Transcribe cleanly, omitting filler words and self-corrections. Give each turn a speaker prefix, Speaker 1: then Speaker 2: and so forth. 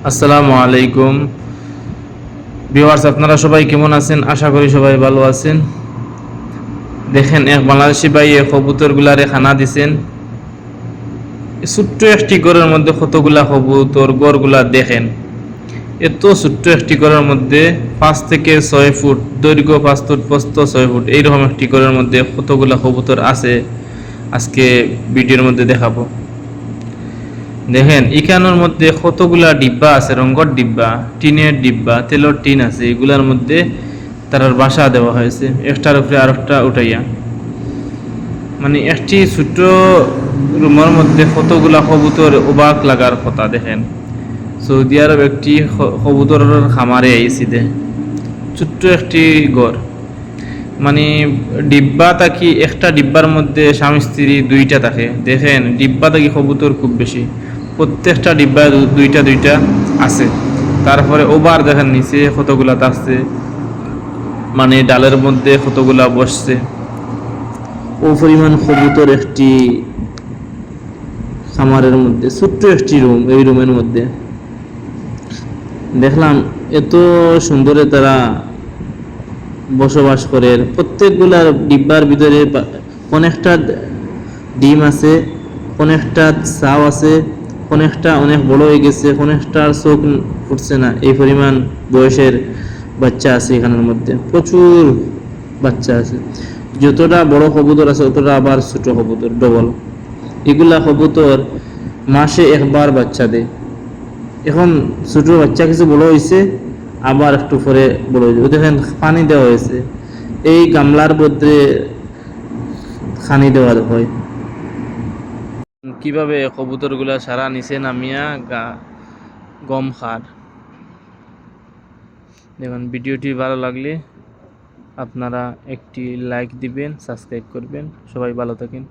Speaker 1: আসসালামু আলাইকুম ভিউয়ার্স, আপনারা সবাই কেমন আছেন? আশা করি সবাই ভালো আছেন। দেখেন, এক বাংলাদেশি ভাই এই কবুতরগুলারে খানা দিছেন। ছোট্ট একটি ঘরের মধ্যে কতগুলা কবুতর, ঘরগুলা দেখেন। এত ছোট্ট একটি ঘরের মধ্যে 5 থেকে 6 ফুট দৈর্ঘ্য, 5 ফুট প্রস্থ, 6 ফুট এইরকম একটি ঘরের মধ্যে কতগুলা কবুতর আছে আজকে ভিডিওর মধ্যে দেখাবো। দেখেন, এখানোর মধ্যে কতগুলা ডিব্বা আছে, রঙ্গর ডিব্বা, টিনের ডিব্বা, তেলের টিন আছে। এগুলার মধ্যে তার বাসা দেওয়া হয়েছে, একটার উপরে আর একটা উঠাইয়া। মানে একটি ছোট্ট রুমের মধ্যে কতগুলা কবুতর, অবাক লাগার কথা। দেখেন, সৌদি আরব একটি কবুতরের খামারে আইছি দে, ছোট্ট একটি ঘর। মানে ডিব্বা থাকি, একটা ডিব্বার মধ্যে স্বামী স্ত্রী দুইটা থাকে। দেখেন, ডিব্বা থাকি কবুতর খুব বেশি, প্রত্যেকটা ডিব্বা দুইটা দুইটা আছে। তারপরে ওবার দেখেন নিচে কতগুলা থাকছে, মানে ডালের মধ্যে কতগুলা বসছে। ও পরিমাণ কবুতর একটি খামারের মধ্যে, ছোট্ট একটি রুম। এই রুমের মধ্যে দেখলাম এত সুন্দরে তারা বসবাস করে। প্রত্যেকগুলা ডিব্বার ভিতরে অনেকটা ডিম আছে, অনেকটা চাও আছে, অনেকটা অনেক বড় হয়ে গেছে, অনেকটার চোখ ফুটছে না, এই পরিমাণ বয়সের বাচ্চা আছে এখানের মধ্যে। প্রচুর বাচ্চা আছে। যতটা বড় কবুতর আছে ততটা আবার ছোট কবুতর ডবল। এগুলা কবুতর মাসে একবার বাচ্চা দেয়। এখন ছোট বাচ্চা কিছু বড় হয়েছে, আবার একটু পরে বড় হয়েছে। দেখেন, পানি দেওয়া হয়েছে, এই গামলার মধ্যে পানি দেওয়া হয়। কিভাবে কবুতরগুলা সারা নিচে নামিয়া গম খার। দেখুন, ভিডিওটি ভালো লাগলে আপনারা একটি লাইক দিবেন, সাবস্ক্রাইব করবেন। সবাই ভালো থাকেন।